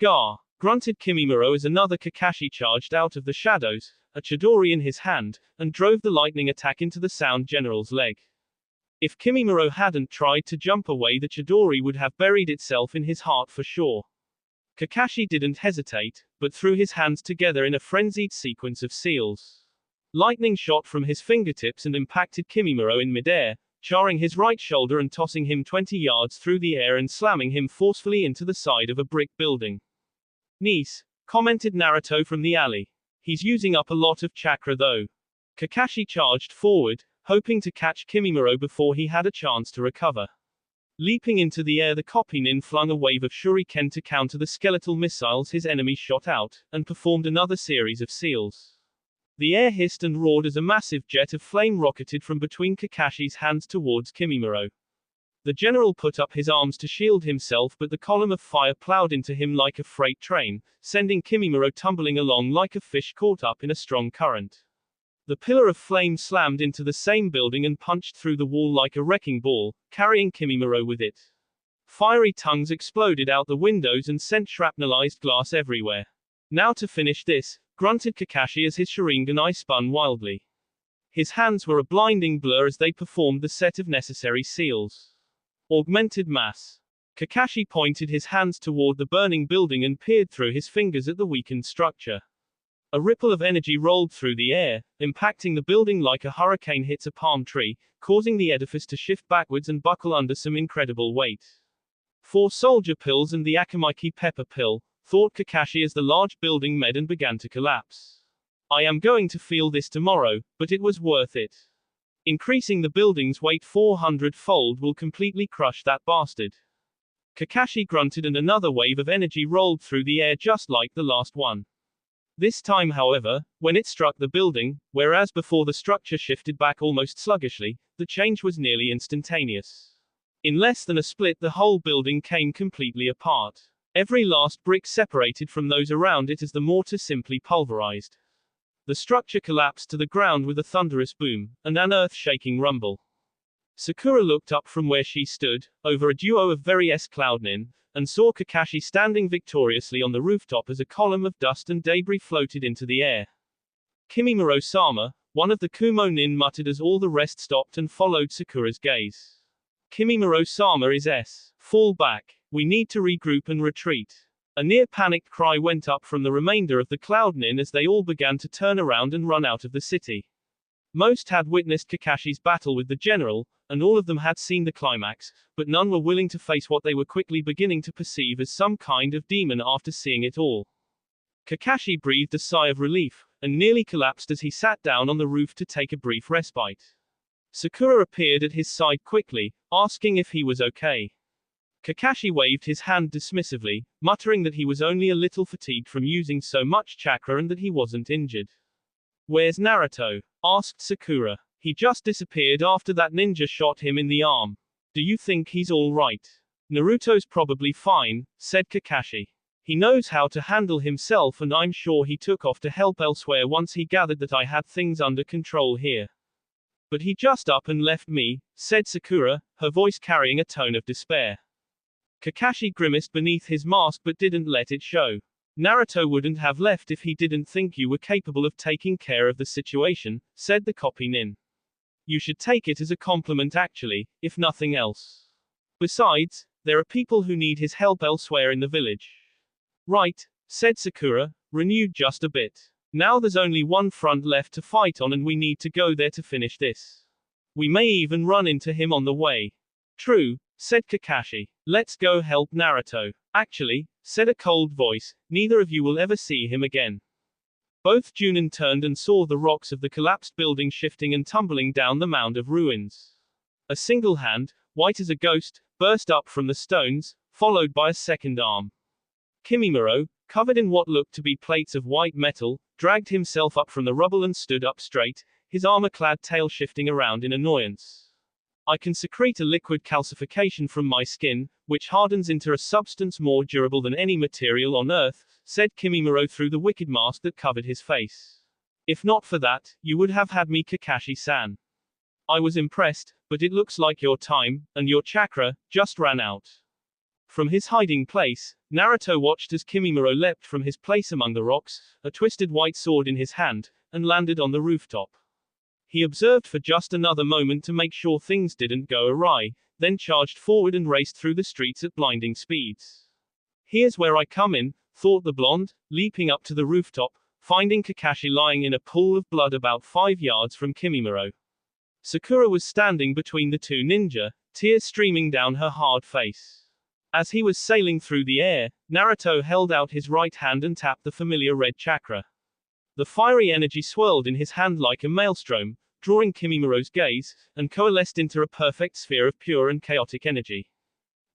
Gah! Grunted Kimimaro as another Kakashi charged out of the shadows, a Chidori in his hand, and drove the lightning attack into the Sound General's leg. If Kimimaro hadn't tried to jump away, the Chidori would have buried itself in his heart for sure. Kakashi didn't hesitate, but threw his hands together in a frenzied sequence of seals. Lightning shot from his fingertips and impacted Kimimaro in midair, charring his right shoulder and tossing him 20 yards through the air and slamming him forcefully into the side of a brick building. Nice, commented Naruto from the alley. He's using up a lot of chakra though. Kakashi charged forward, hoping to catch Kimimaro before he had a chance to recover. Leaping into the air, the copy Nin flung a wave of shuriken to counter the skeletal missiles his enemy shot out, and performed another series of seals. The air hissed and roared as a massive jet of flame rocketed from between Kakashi's hands towards Kimimaro. The general put up his arms to shield himself, but the column of fire plowed into him like a freight train, sending Kimimaro tumbling along like a fish caught up in a strong current. The pillar of flame slammed into the same building and punched through the wall like a wrecking ball, carrying Kimimaro with it. Fiery tongues exploded out the windows and sent shrapnelized glass everywhere. Now to finish this, grunted Kakashi as his Sharingan spun wildly. His hands were a blinding blur as they performed the set of necessary seals. Augmented mass. Kakashi pointed his hands toward the burning building and peered through his fingers at the weakened structure. A ripple of energy rolled through the air, impacting the building like a hurricane hits a palm tree, causing the edifice to shift backwards and buckle under some incredible weight. 4 soldier pills and the Akamaki pepper pill, thought Kakashi as the large building med and began to collapse. I am going to feel this tomorrow, but it was worth it. Increasing the building's weight 400-fold will completely crush that bastard. Kakashi grunted and another wave of energy rolled through the air just like the last one. This time, however, when it struck the building, whereas before the structure shifted back almost sluggishly, the change was nearly instantaneous. In less than a split, the whole building came completely apart. Every last brick separated from those around it as the mortar simply pulverized. The structure collapsed to the ground with a thunderous boom, and an earth-shaking rumble. Sakura looked up from where she stood, over a duo of various cloudnin, and saw Kakashi standing victoriously on the rooftop as a column of dust and debris floated into the air. Kimimaro-sama, one of the Kumo-nin, muttered as all the rest stopped and followed Sakura's gaze. Kimimaro-sama is S. Fall back. We need to regroup and retreat. A near-panicked cry went up from the remainder of the cloudnin as they all began to turn around and run out of the city. Most had witnessed Kakashi's battle with the general, and all of them had seen the climax, but none were willing to face what they were quickly beginning to perceive as some kind of demon after seeing it all. Kakashi breathed a sigh of relief, and nearly collapsed as he sat down on the roof to take a brief respite. Sakura appeared at his side quickly, asking if he was okay. Kakashi waved his hand dismissively, muttering that he was only a little fatigued from using so much chakra and that he wasn't injured. "Where's Naruto?" asked Sakura. "He just disappeared after that ninja shot him in the arm. Do you think he's all right?" "Naruto's probably fine," said Kakashi. "He knows how to handle himself and I'm sure he took off to help elsewhere once he gathered that I had things under control here. But he just up and left me," said Sakura, her voice carrying a tone of despair. Kakashi grimaced beneath his mask but didn't let it show. "Naruto wouldn't have left if he didn't think you were capable of taking care of the situation," said the copy nin. "You should take it as a compliment actually, if nothing else. Besides, there are people who need his help elsewhere in the village." "Right," said Sakura, renewed just a bit. "Now there's only one front left to fight on and we need to go there to finish this. We may even run into him on the way." "True," said Kakashi. "Let's go help Naruto." "Actually," said a cold voice, "neither of you will ever see him again." Both Junin turned and saw the rocks of the collapsed building shifting and tumbling down the mound of ruins. A single hand, white as a ghost, burst up from the stones, followed by a second arm. Kimimaro, covered in what looked to be plates of white metal, dragged himself up from the rubble and stood up straight, his armor-clad tail shifting around in annoyance. "I can secrete a liquid calcification from my skin, which hardens into a substance more durable than any material on Earth," said Kimimaro through the wicked mask that covered his face. "If not for that, you would have had me, Kakashi-san. I was impressed, but it looks like your time, and your chakra, just ran out." From his hiding place, Naruto watched as Kimimaro leapt from his place among the rocks, a twisted white sword in his hand, and landed on the rooftop. He observed for just another moment to make sure things didn't go awry, then charged forward and raced through the streets at blinding speeds. "Here's where I come in," thought the blonde, leaping up to the rooftop, finding Kakashi lying in a pool of blood about 5 yards from Kimimaro. Sakura was standing between the two ninja, tears streaming down her hard face. As he was sailing through the air, Naruto held out his right hand and tapped the familiar red chakra. The fiery energy swirled in his hand like a maelstrom, drawing Kimimaro's gaze, and coalesced into a perfect sphere of pure and chaotic energy.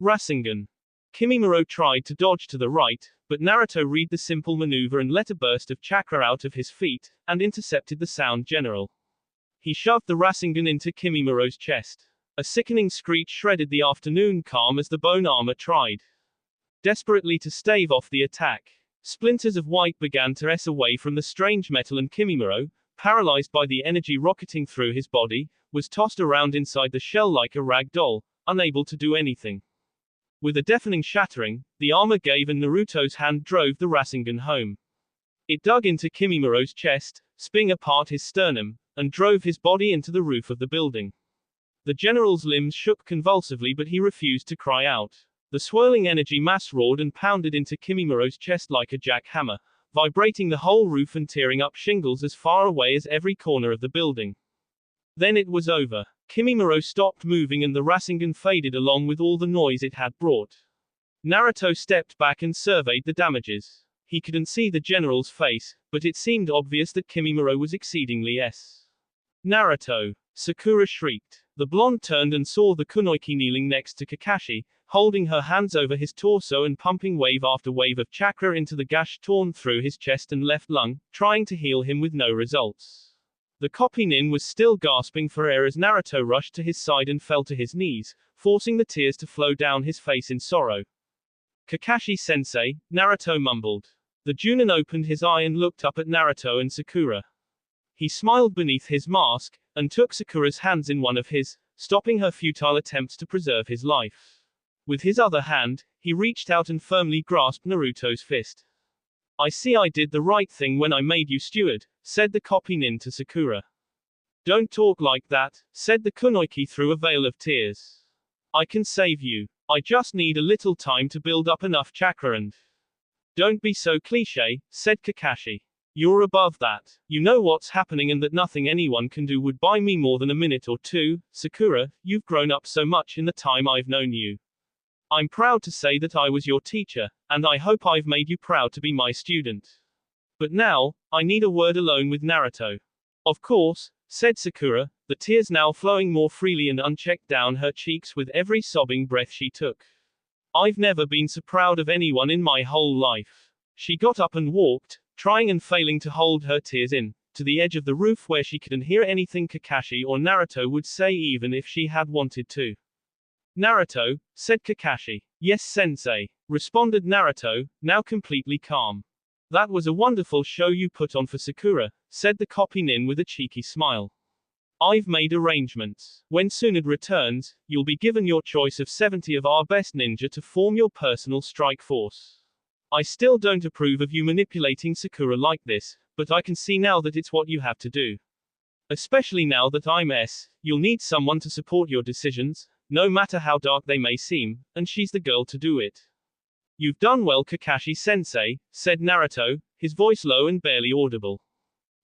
Rasengan. Kimimaro tried to dodge to the right, but Naruto read the simple maneuver and let a burst of chakra out of his feet, and intercepted the sound general. He shoved the Rasengan into Kimimaro's chest. A sickening screech shredded the afternoon calm as the bone armor tried desperately to stave off the attack. Splinters of white began to ess away from the strange metal and Kimimaro, paralyzed by the energy rocketing through his body, was tossed around inside the shell like a rag doll, unable to do anything. With a deafening shattering, the armor gave and Naruto's hand drove the Rasengan home. It dug into Kimimaro's chest, sping apart his sternum, and drove his body into the roof of the building. The general's limbs shook convulsively but he refused to cry out. The swirling energy mass roared and pounded into Kimimaro's chest like a jackhammer, vibrating the whole roof and tearing up shingles as far away as every corner of the building. Then it was over. Kimimaro stopped moving and the Rasengan faded along with all the noise it had brought. Naruto stepped back and surveyed the damages. He couldn't see the general's face, but it seemed obvious that Kimimaro was exceedingly "Naruto!" Sakura shrieked. The blonde turned and saw the kunoichi kneeling next to Kakashi, holding her hands over his torso and pumping wave after wave of chakra into the gash torn through his chest and left lung, trying to heal him with no results. The copy nin was still gasping for air as Naruto rushed to his side and fell to his knees, forcing the tears to flow down his face in sorrow. Kakashi-sensei, Naruto mumbled. The Junin opened his eye and looked up at Naruto and Sakura. He smiled beneath his mask, and took Sakura's hands in one of his, stopping her futile attempts to preserve his life. With his other hand, he reached out and firmly grasped Naruto's fist. I see I did the right thing when I made you steward, said the copy nin to Sakura. Don't talk like that, said the kunoichi through a veil of tears. I can save you. I just need a little time to build up enough chakra and... Don't be so cliché, said Kakashi. You're above that. You know what's happening and that nothing anyone can do would buy me more than a minute or two. Sakura, you've grown up so much in the time I've known you. I'm proud to say that I was your teacher, and I hope I've made you proud to be my student. But now, I need a word alone with Naruto. Of course, said Sakura, the tears now flowing more freely and unchecked down her cheeks with every sobbing breath she took. I've never been so proud of anyone in my whole life. She got up and walked, trying and failing to hold her tears in, to the edge of the roof where she couldn't hear anything Kakashi or Naruto would say even if she had wanted to. Naruto, said Kakashi. Yes, sensei, responded Naruto, now completely calm. That was a wonderful show you put on for Sakura, said the copy nin with a cheeky smile. I've made arrangements. When Tsunade returns, you'll be given your choice of 70 of our best ninja to form your personal strike force. I still don't approve of you manipulating Sakura like this, but I can see now that it's what you have to do. Especially now that I'm you'll need someone to support your decisions, no matter how dark they may seem, and she's the girl to do it. You've done well, Kakashi-sensei, said Naruto, his voice low and barely audible.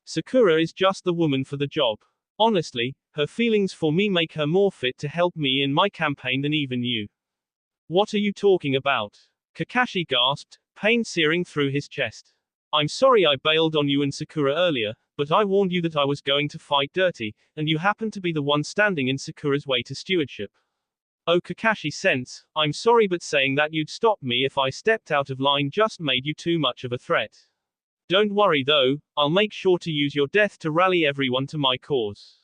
Sakura is just the woman for the job. Honestly, her feelings for me make her more fit to help me in my campaign than even you. What are you talking about? Kakashi gasped, pain searing through his chest. I'm sorry I bailed on you and Sakura earlier, but I warned you that I was going to fight dirty, and you happened to be the one standing in Sakura's way to stewardship. Oh Kakashi-sense, I'm sorry, but saying that you'd stop me if I stepped out of line just made you too much of a threat. Don't worry though, I'll make sure to use your death to rally everyone to my cause.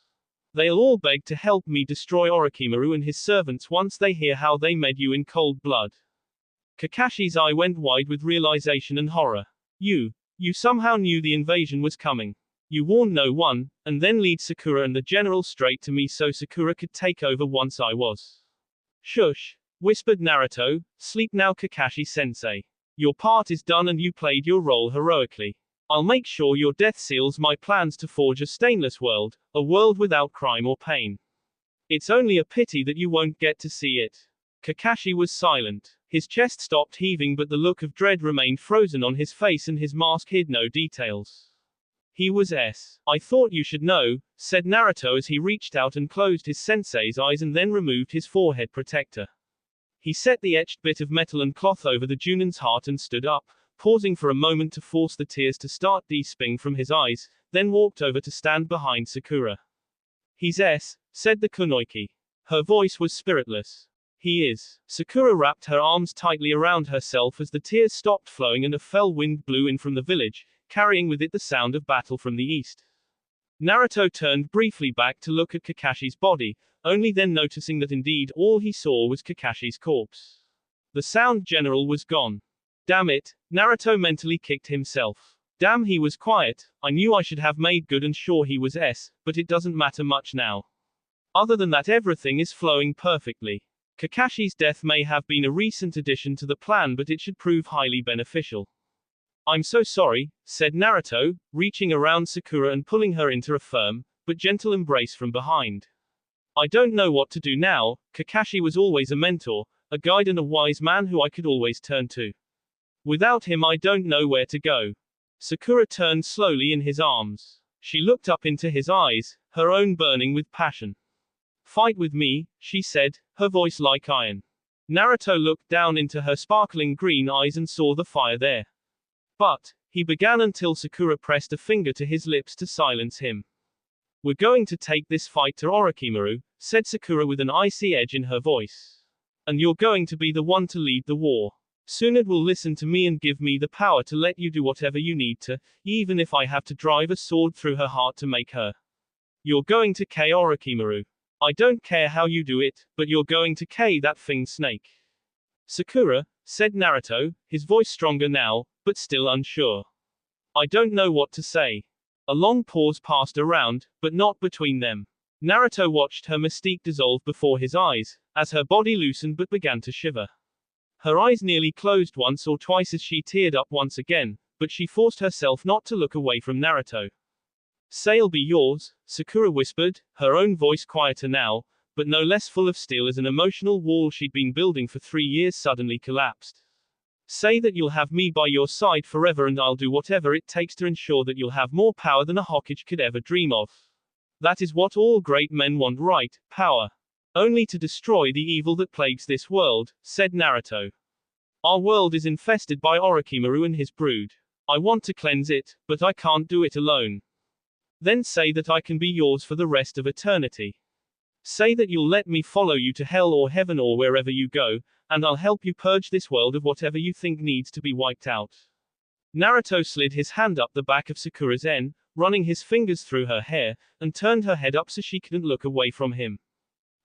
They'll all beg to help me destroy Orochimaru and his servants once they hear how they made you in cold blood. Kakashi's eye went wide with realization and horror. You somehow knew the invasion was coming. You warned no one, and then lead Sakura and the general straight to me so Sakura could take over once I was. Shush, whispered Naruto, sleep now Kakashi-sensei. Your part is done and you played your role heroically. I'll make sure your death seals my plans to forge a stainless world, a world without crime or pain. It's only a pity that you won't get to see it. Kakashi was silent. His chest stopped heaving but the look of dread remained frozen on his face and his mask hid no details. He was I thought you should know, said Naruto as he reached out and closed his sensei's eyes and then removed his forehead protector. He set the etched bit of metal and cloth over the Junin's heart and stood up, pausing for a moment to force the tears to start desiping from his eyes, then walked over to stand behind Sakura. He's said the kunoichi. Her voice was spiritless. He is. Sakura wrapped her arms tightly around herself as the tears stopped flowing and a fell wind blew in from the village, carrying with it the sound of battle from the east. Naruto turned briefly back to look at Kakashi's body, only then noticing that indeed all he saw was Kakashi's corpse. The sound general was gone. Damn it, Naruto mentally kicked himself. Damn, he was quiet. I knew I should have made good and sure he was but it doesn't matter much now. Other than that, everything is flowing perfectly. Kakashi's death may have been a recent addition to the plan, but it should prove highly beneficial. I'm so sorry, said Naruto, reaching around Sakura and pulling her into a firm, but gentle embrace from behind. I don't know what to do now. Kakashi was always a mentor, a guide and a wise man who I could always turn to. Without him I don't know where to go. Sakura turned slowly in his arms. She looked up into his eyes, her own burning with passion. Fight with me, she said, her voice like iron. Naruto looked down into her sparkling green eyes and saw the fire there. But, he began until Sakura pressed a finger to his lips to silence him. We're going to take this fight to Orochimaru, said Sakura with an icy edge in her voice. And you're going to be the one to lead the war. Soon it will listen to me and give me the power to let you do whatever you need to, even if I have to drive a sword through her heart to make her. You're going to K Orochimaru. I don't care how you do it, but you're going to K that thing snake. Sakura, said Naruto, his voice stronger now, but still unsure. I don't know what to say. A long pause passed around, but not between them. Naruto watched her mystique dissolve before his eyes, as her body loosened but began to shiver. Her eyes nearly closed once or twice as she teared up once again, but she forced herself not to look away from Naruto. Say'll be yours, Sakura whispered, her own voice quieter now, but no less full of steel as an emotional wall she'd been building for 3 years suddenly collapsed. Say that you'll have me by your side forever and I'll do whatever it takes to ensure that you'll have more power than a Hokage could ever dream of. That is what all great men want, right? Power. Only to destroy the evil that plagues this world, said Naruto. Our world is infested by Orochimaru and his brood. I want to cleanse it, but I can't do it alone. Then say that I can be yours for the rest of eternity. Say that you'll let me follow you to hell or heaven or wherever you go, and I'll help you purge this world of whatever you think needs to be wiped out. Naruto slid his hand up the back of Sakura's en, running his fingers through her hair, and turned her head up so she couldn't look away from him.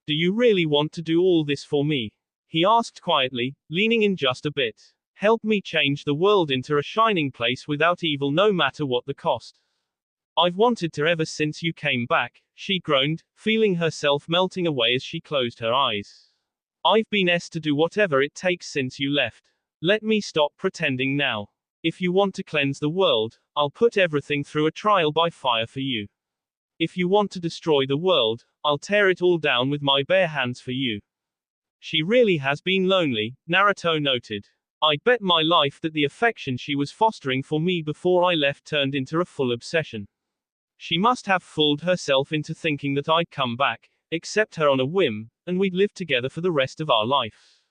Do you really want to do all this for me? He asked quietly, leaning in just a bit. Help me change the world into a shining place without evil no matter what the cost. I've wanted to ever since you came back, she groaned, feeling herself melting away as she closed her eyes. I've been asked to do whatever it takes since you left. Let me stop pretending now. If you want to cleanse the world, I'll put everything through a trial by fire for you. If you want to destroy the world, I'll tear it all down with my bare hands for you. She really has been lonely, Naruto noted. I'd bet my life that the affection she was fostering for me before I left turned into a full obsession. She must have fooled herself into thinking that I'd come back, accept her on a whim, and we'd live together for the rest of our life.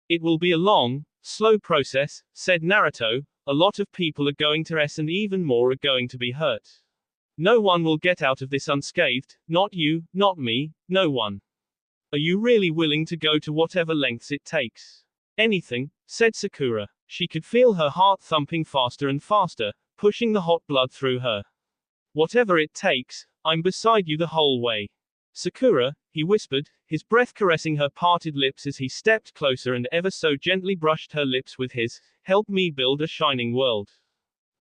It will be a long, slow process, said Naruto. A lot of people are going to and even more are going to be hurt. No one will get out of this unscathed, not you, not me, no one. Are you really willing to go to whatever lengths it takes? Anything, said Sakura. She could feel her heart thumping faster and faster, pushing the hot blood through her. Whatever it takes, I'm beside you the whole way. Sakura, he whispered, his breath caressing her parted lips as he stepped closer and ever so gently brushed her lips with his. Help me build a shining world.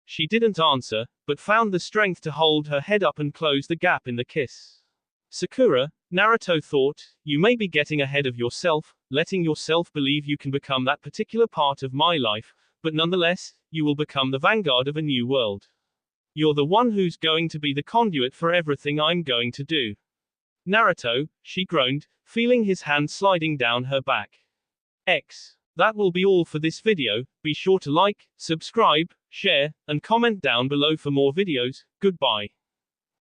She didn't answer, but found the strength to hold her head up and close the gap in the kiss. Sakura, Naruto thought, you may be getting ahead of yourself, letting yourself believe you can become that particular part of my life, but nonetheless, you will become the vanguard of a new world. You're the one who's going to be the conduit for everything I'm going to do. Naruto, she groaned, feeling his hand sliding down her back. That will be all for this video. Be sure to like, subscribe, share, and comment down below for more videos. Goodbye.